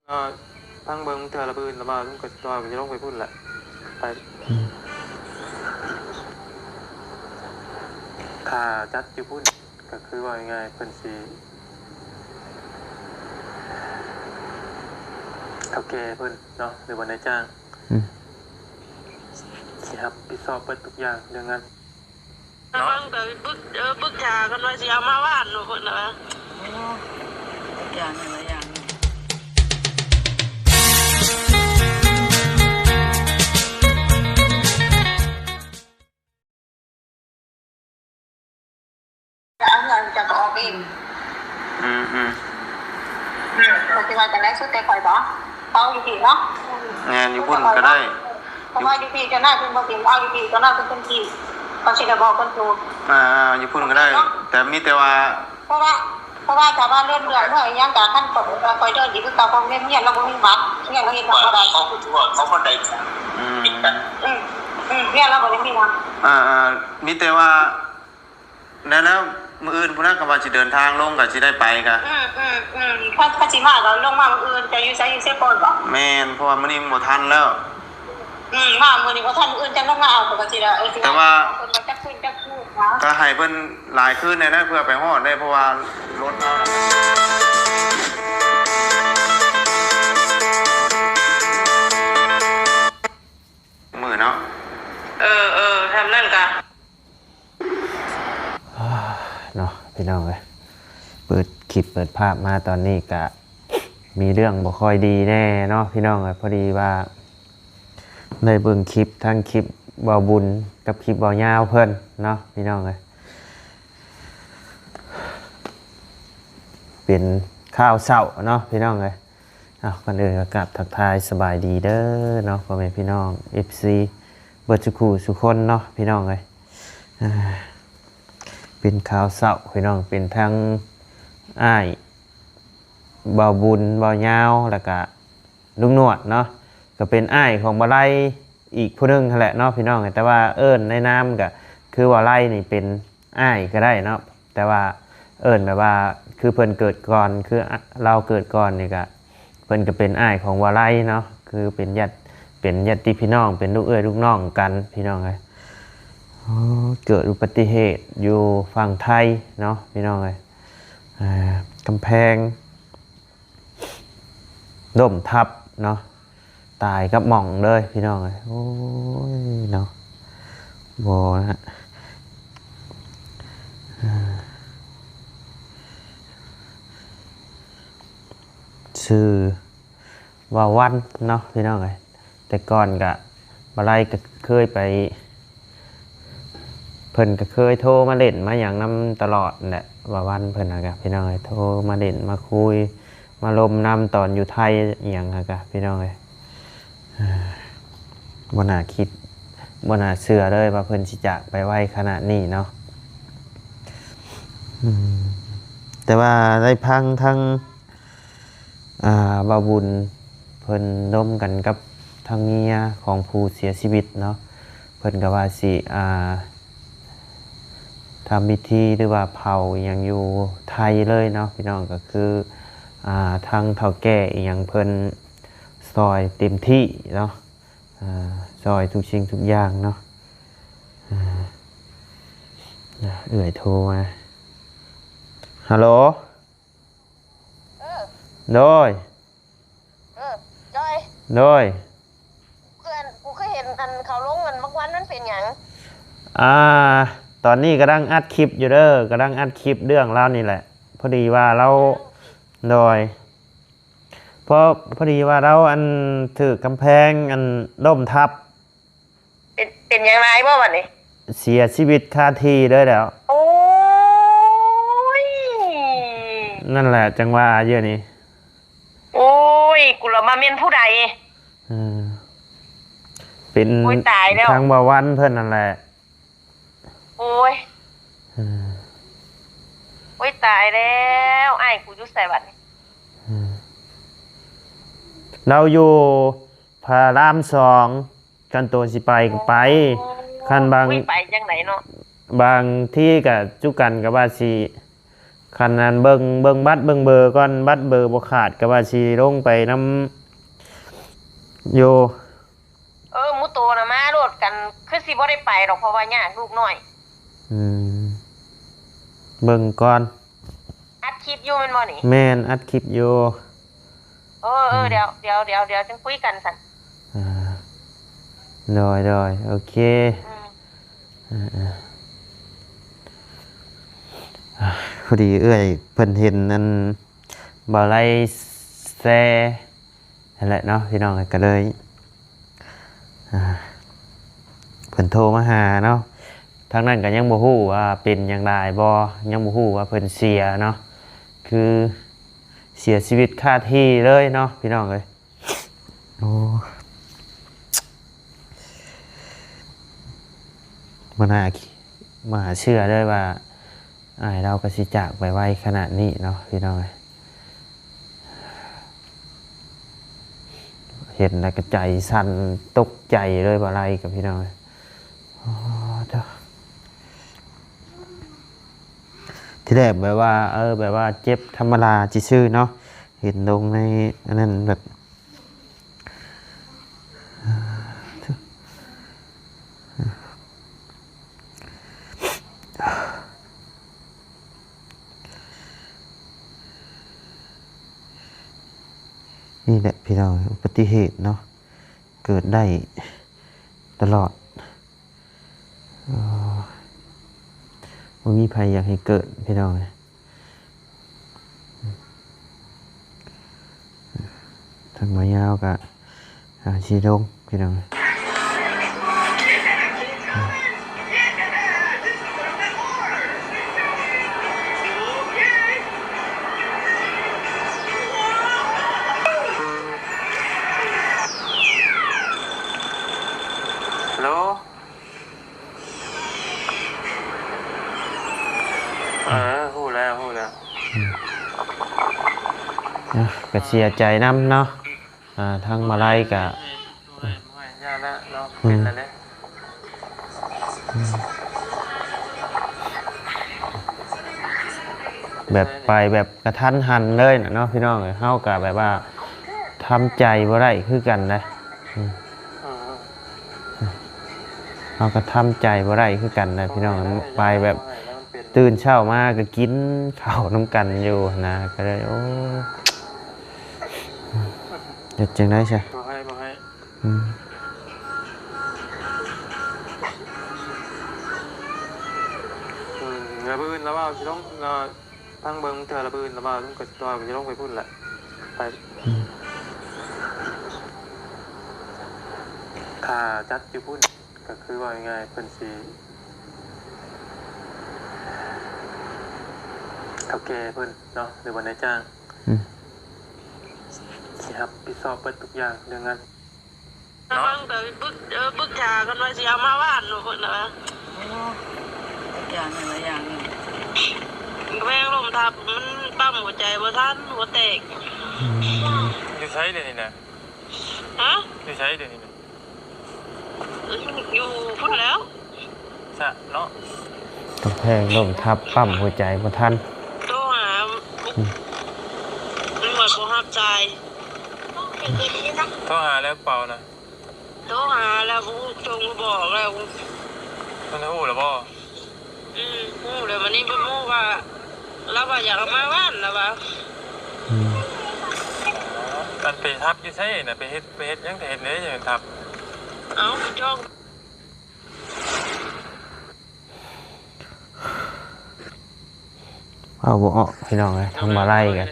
ตั้งเบิ้งเธอระเบิดระบาดก็ตัวมันจะลงไปพุ่นแหละไปถ้าจัดอยู่พุ่นก็คือว่ายังไงเพิ่นสีเท่าแก่เพิ่นเนาะหรือว่านายจ้างสิครับผิดชอบเปิดทุกอย่างเรื่องนั้นเนาะแต่บึกชากันว่าสิเอามาว่านหนูคนนะอย่างอะไรอย่างเอาเงินจะออกเองปฏิวัติจะได้สุดแต่คอยบอกเอาอยู่ที่เนาะงานอยู่พุ่นก็ได้เพราะว่าอยู่ที่จะน่าเป็นปกติเอาอยู่ที่ก็น่าเป็นคนที่เขาชิดบอกคนถูกอยู่พุ่นก็ได้แต่มีแต่ว่าเพราะว่าชาวบ้านเริ่มเมื่อยยังการขั้นตอนคอยเดินอยู่คือเก่าเขาเงียบเราไม่มีบัตรเงียบเราเห็นบัตรอะไรเขาคนใดเนี่ยเราไม่ได้มีนะมีแต่ว่าแล้วมืออื่นพนักงานจะเดินทางลงกับจะได้ไปกันถ้าจิมาเราลงมามืออื่นจะอยู่ใช้อยู่เซฟโปนป่ะแม่นเพราะว่ามื้อนี้หมดทันแล้วมามือนี้ก็ท่านอื่นจะลงมาเอาปกติแล้วแต่ว่าคนมาจะขึ้นนะก็ให้เพิ่นหลายคืนเลยนะเพื่อไปฮอดได้เพราะว่ารถเรามือเนาะทำนั่นกันเนาะพี่น้องเลยเปิดคลิปเปิดภาพมาตอนนี้ก็มีเรื่องบ่ค่อยดีแน่เนาะพี่น้องเลยพอดีว่าได้เบิ่งคลิปทั้งคลิปบ่าวบุญกับคลิปบ่าวยาวเพิ่นเนาะพี่น้องเลยเป็นข้าวเช้าเนาะพี่น้องเลยก่อนอื่นก็กราบทักทายสบายดีเด้อเนาะพ่อแม่พี่น้อง FC เบิดทุกคู่ทุกคนเนาะพี่น้องเลยเป็นข้าวเช้าพี่น้องเป็นทั้งอ้ายบ่าวบุญบ่าวยาวแล้วก็ลุงหนวดเนาะก็เป็นอ้ายของบ่าวไร่อีกผู้นึงนั่นแหละเนาะพี่น้องแต่ว่าเอิ้นในนามก็คือบ่าวไร่นี่เป็นอ้ายก็ได้เนาะแต่ว่าเอิ้นแบบว่าคือเพิ่นเกิดก่อนคือเราเกิดก่อนนี่ก็เพิ่นก็เป็นอ้ายของบ่าวไร่เนาะคือเป็นญาติพี่น้องเป็นลูกเอ้ยลูกน้องกันพี่น้องเอ้ยเกิดอุบัติเหตุอยู่ฝั่งไทยเนาะพี่น้องเอ้ยกำแพงล่มทับเนาะตายกับหม่องเลยพี่น้องเลยโอ้ยเนาะโบนะฮะชื่อว่าวันเนาะพี่น้องเลยแต่ก่อนกะมาไล่ก็เคยไปเพิ่นก็เคยโทรมาเล่นมาอย่างน้ำตลอดแหละว่าวันเพิ่นนะครับพี่น้องเลยโทรมาเล่นมาคุยมาลมน้ำตอนอยู่ไทยอย่างนะครับพี่น้องเลยบ่น่าคิดบ่น่าเชื่อเลยว่าเพิ่นสิจากไปไวขนาดนี้เนาะแต่ว่าได้พังทั้งบ่าวบุญเพิ่นร่วมกันกับทางเมียของผู้เสียชีวิตเนาะเพิ่นก็ว่าสิทำพิธีหรือว่าเผาอย่างอยู่ไทยเลยเนาะพี่น้องก็คือทางเฒ่าแก่อย่างเพิ่นซอยเต็มที่เนาะซอยทุกสิ่งทุกอย่างเนาะเอื่อยโทรมาฮัลโหลโดยจอยโดยเพื่อนกูเคยเห็นอันเขาลงเงินบางวันมันเป็นอย่างตอนนี้กำลังอัดคลิปอยู่เด้อกำลังอัดคลิปเรื่องเล่านี่แหละพอดีว่าเราโดยพอดีว่าเราอันถือกำแพงอันล่มทับเป็นอย่างไรบ้างวันนี้เสียชีวิตคาที่เลยแล้วโอ้ยนั่นแหละจังว่าเยอะนี้โอ้ยกูละมาเมียนผู้ใดเป็นทางบ่าววันเพื่อนนั่นแหละโอ้ยโอ้ยตายแล้วไอ้กูจะใส่บัตรเราอยู่พระราม2กันตัวสิไปก็ไปคันบางไปจังไหนเนาะบางที่กับจุกันกับว่าสิ คันนั้นเบิ่งบัตรเบิ่งเบอร์ก่อนบัตรเบอร์บ่ขาดก็ว่าสิลงไปนำโย มุโตนะมาโลดกันคือสิบ่ได้ไปหรอกเพราะว่าญาติลูกน้อย อืมเบิ่งก่อน อัดคลิปอยู่แม่นบ่นี่ แม่นอัดคลิปอยู่ เดี๋ยวจังคุยกันสั่น อ่าโดยโอเค พอดีเอ้ยเพิ่นเห็นนั่นบ่ไล่แซ่นั่นแหละเนาะพี่น้องก็เลยเพิ่นโทรมาหาเนาะทางนั้นก็ยังบ่ฮู้ว่าเป็นอย่างไรบ่ยังบ่ฮู้ว่าเพิ่นเสียเนาะคือเสียชีวิตคาที่เลยเนาะพี่น้องเอ้ยโอ้บ่น่าเชื่อเลยว่าเราก็สิจากไปไวขนาดนี้เนาะพี่น้องเห็นแล้วก็ใจสั่นตกใจเลยบ่ไรกับพี่น้องที่แรกแบบว่าแบบว่าเจ็บธรรมดาซื่อๆเนาะเห็นลงในอันนั้นแบบนี่แหละพี่น้องอุบัติเหตุเนาะเกิดได้ตลอดไม่มีภัยอยากให้เกิดพี่น้องทางมายาวกับชีดงพี่น้องฮัลโหลฮู้แล้วก็เสียใจน้ำเนาะทางมาไล่กับยาละเนาะเป็นแล้วเนี่ยแบบไปแบบกระทันหันเลยเนาะพี่น้องเฮากับแบบว่าทำใจบ่ได้คือกันนะเฮาก็ทำใจบ่ได้คือกันนะพี่น้องไปแบบตื่นเช้ามาก็กินข้าวน้ำกันอยู่นะก็เลยโอ้เด็ดจังได้ใช่บ่ให้ระเบิดแล้วว่าสิต้องตั้งเบิ่งเทื่อระเบิดแล้วว่าต้องกดตัวสิต้องไปพุ่นแหละไปถ้าจัดอยู่พุ่นก็คือว่ายังไงเพิ่นสิเฒ่าแก่เพิ่นเนาะหรือว่านายจ้างสิครับผิดชอบเปิดทุกอย่างเรื่องนั้นเนาะแต่บึกชากันว่าสิเอามาว่านเพิ่นน่ะอย่างแม่งลมทับมันปั๊มหัวใจบ่ทันหัวแตกอยู่ใช้เดี๋ยวนี้นะอยู่ใช้เดี๋ยวนี้นะอยู่พุ่นแล้วซะเนาะกำแพงลมทับปั๊มหัวใจบ่ทันโทรหามันว่าบ่รับสายโทรหาแล้วเปล่านะโทรหาแล้วผู้ชงบอกแล้วมันฮู้แล้วบ่ฮู้แล้ววันนี้บ่ฮู้ว่าเราว่าอยากเอามาบ้านแล้วว่ากันไปทับอยู่ใช่น่ะไปเฮ็ดยังแต่เฮ็ดเนื้ออย่างทับเอาจ้องเอาบ่ออกพี่น้องเลยทำมาไล่กัน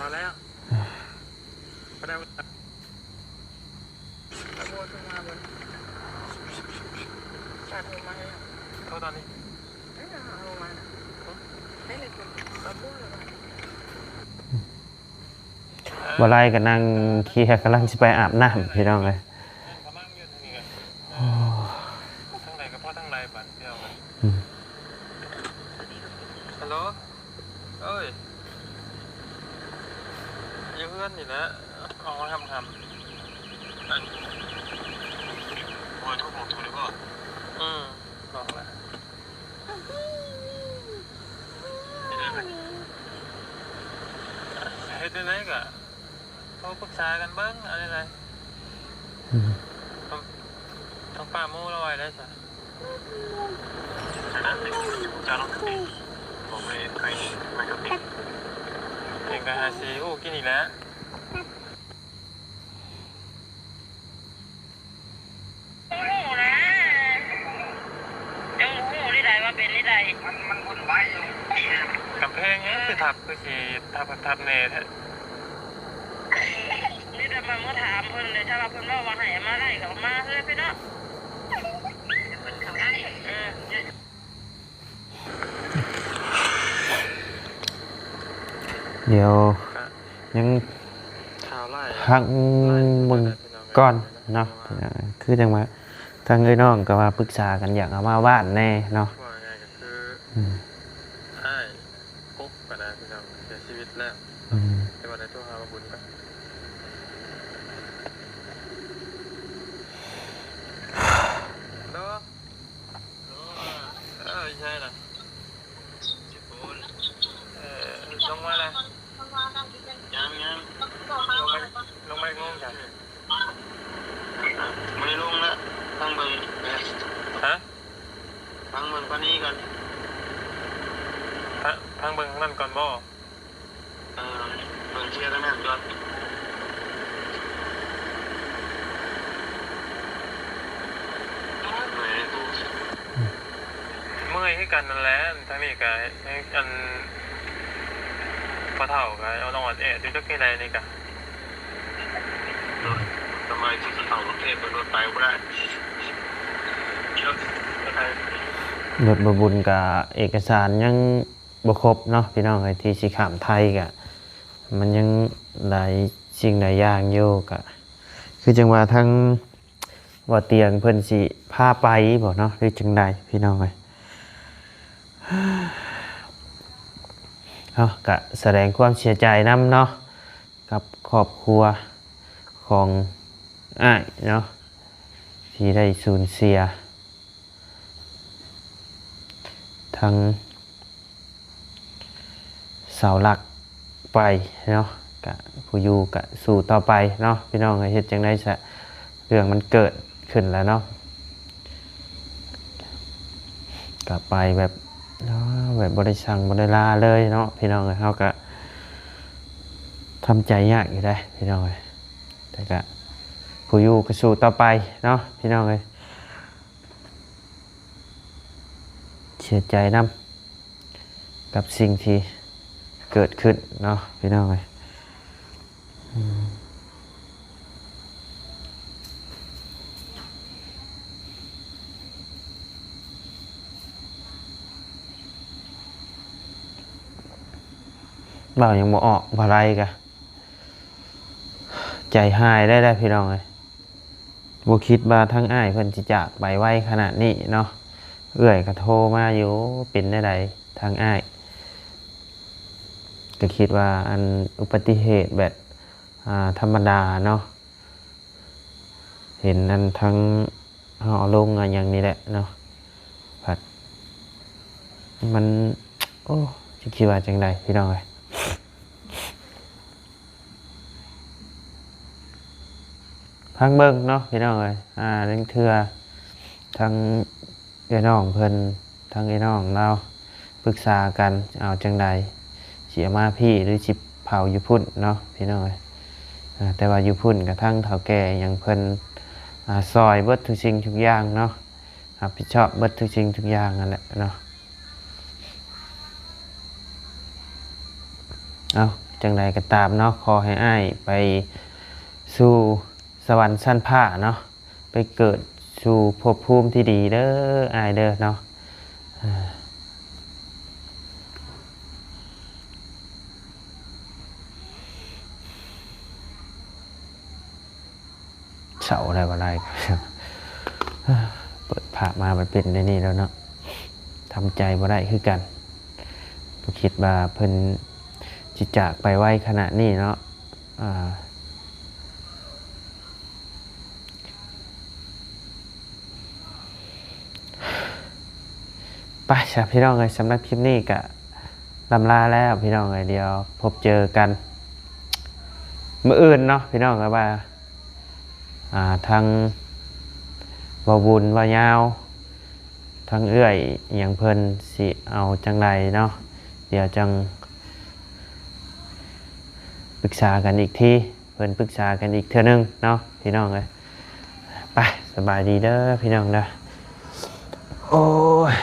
มาแล้วโทษตอนนี้บ่ไล่ก็นั่งเคลียร์กำลังสิไปอาบน้ำพี่น้องเลยทั้งไหนก็พ่อทั้งไรบัดเดียวกันฮัลโหลเอ้ยอยู่เพื่อนนี่นะเอามาทำอันโอ้ยทุกบอกถูกเลยป่ะบอกแล้ว เฮ็ดได้ไหนก็เขาปรึกษากันเบิ่งอะไรไรต้องป้ามูเราไว้ได้ซะผมไม่กับพี่เองก็หาซีโอ้กินอีกแล้วกำแพงนี้คือทับคือสีทับเนทนี่แต่มาเมื่อถามเพิ่นเลยถ้าว่าเพิ่นว่าให้มาได้ก็มาเฮ้ยพี่เนาะเดี๋ยวยังพักมึงก่อนเนาะคือจังว่าทางเอ้ยน้องก็มาปรึกษากันอยากเอามาบ้านแน่เนาะปุ๊บก็ได้พี่น้องเสียชีวิตแล้วแต่ว่าได้โทรหาบุญก็ใช่ล่ะลงมาเลยยังลงไปงงจ้ะไม่ลงแล้วตั้งเบิ่ง ฮะ ตั้งเบิ่งปานนี้ก่อน ทางเบิ่งทางนั้นก่อนบ่เบิ่งเชียร์ทางนั้นก่อนเมื่อยให้กันนั่นแหละทางนี้ก็ให้อันพอเท่าก็เอาลงวัดดูจักแค่ใดนี่ก็ทำไมที่เขาประเทศเป็นรถไฟบ่ได้รถบบุญกับเอกสารยังบ่ครบเนาะพี่น้องไอ้ที่สิข้ามไทยกะมันยังหลายสิ่งหลายอย่างอยู่กะคือจังว่าทั้งว่าเตียงเพิ่นสิพาไปบ่เนาะหรือจังใดพี่น้องเอ้ยกะแสดงความเสียใจนำเนาะกับครอบครัวของอ้ายเนาะที่ได้สูญเสียทั้งเสาหลักไปเนาะกะผู้อยู่กะสู่ต่อไปเนาะพี่น้องเฮ็ดจังได๋ซะเรื่องมันเกิดขึ้นแล้วเนาะกะไปแบบบ่ได้สั่งบ่ได้ลาเลยเนาะพี่น้องเฮาก็ทำใจยากอยู่ได้พี่น้องแต่ก็ผู้อยู่ก็สู่ต่อไปเนาะพี่น้องเสียใจนำกับสิ่งที่เกิดขึ้นเนาะพี่น้องบ่าวยังบ่ออกบ่ไรกะใจหายได้พี่น้องบ่คิดว่าทั้งอ้ายเพิ่นสิจากไปไวขนาดนี้เนาะเอื้อยก็โทรมาอยู่เป็นได้ใดทางอ้ายก็คิดว่าอันอุบัติเหตุแบบธรรมดาเนาะเห็นอันทั้งห่อลงอย่างนี้แหละเนาะผัดมันโอ้จะคิดว่าจังใดพี่น้องพังเบิ่งเนาะพี่น้องเรื่องเทื่อทั้งไอ้น้องเพิ่นทั้งไอ้น้องเราปรึกษากันเอาจังใดเสียมาพี่หรือสิเผาอยู่พุ่นเนาะพี่น้องแต่ว่าอยู่พุ่นกับทั้งเฒ่าแก่อย่างเพิ่นซอยเบิดทุกสิ่งทุกอย่างเนาะรับผิดชอบเบิดทุกสิ่งทุกอย่างนั่นแหละเนาะเอาจังใดก็ตามเนาะขอให้อ้ายไปสู่สวรรค์ชั้นฟ้าเนาะไปเกิดสู่ภพภูมิที่ดีเด้ออ้ายเด้อเนาะเสาอะไรอะไรเปิดผ่ามามันเป็นในนี่แล้วเนาะทำใจบ่ได้คือกันบ่คิดว่าเพิ่นจิจากไปไวขนาดนี้เนาะ ไปจ้ะพี่น้องเลยสำหรับคลิปนี้ก็ลำลาแล้วพี่น้องเลยเดียวพบเจอกันมื้ออื่นเนาะพี่น้องก็ว่าทางบ่บุญบ่ยาวทางเอื้อยอหย่างเพิ่นสิเอาจังไรเนาะเดี๋ยวจังปรึกษากันอีกทีเพิ่นปรึกษากันอีกเทื่อนึงเนาะพี่น้องเลยไปสบายดีเด้อพี่น้องเด้อโอ้ย